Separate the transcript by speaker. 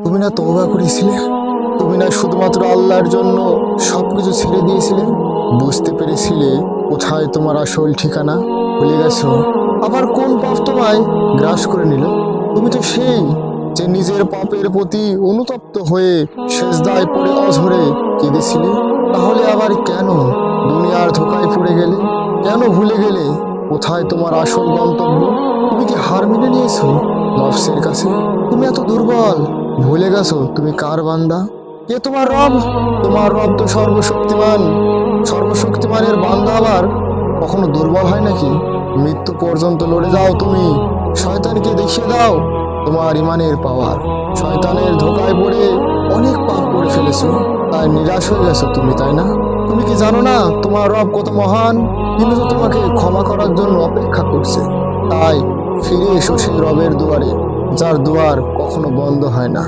Speaker 1: তুমি না তওবা করেছিলে? তুমি না শুধুমাত্র আল্লাহর জন্য সবকিছু ছেড়ে দিয়েছিলে? বুঝতে পেরেছিলে কোথায় তোমার আসল ঠিকানা? ভুলে গেছো? আবার কোন পাপ তোমায় গ্রাস করে নিল? তুমি তো সেই যে নিজের পাপের প্রতি অনুতপ্ত হয়ে সেজদায় পড়ে অঝরে কেঁদেছিলে। তাহলে আবার কেন দুনিয়ার ধোকায় পড়ে গেলে? কেন ভুলে গেলে কোথায় তোমার আসল গন্তব্য? তুমি কি হার মেনে নিয়েছো নফসের কাছে? তুমি এত দুর্বল, ভুলে গেছো তুমি কার বান্দা? কে তোমার রব? তোমার রব তো সর্বশক্তিমান। সর্বশক্তিমানের বান্দা আবার কখনো দুর্বল হয় নাকি? মৃত্যু পর্যন্ত লড়ে যাও তুমি, শয়তানকে দেখিয়ে দাও তোমার ইমানের পাওয়ার। শয়তানের ধোকায় পড়ে অনেক পাপ করে ফেলেছো, তাই নিরাশ হয়ে গেছো তুমি, তাই না? তুমি কি জানো না তোমার রব কত মহান? তিনি তো তোমাকে ক্ষমা করার জন্য অপেক্ষা করছে। তাই ফিরে এসো সেই রবের দুয়ারে, যার দুয়ার কখনো বন্ধ হয় না।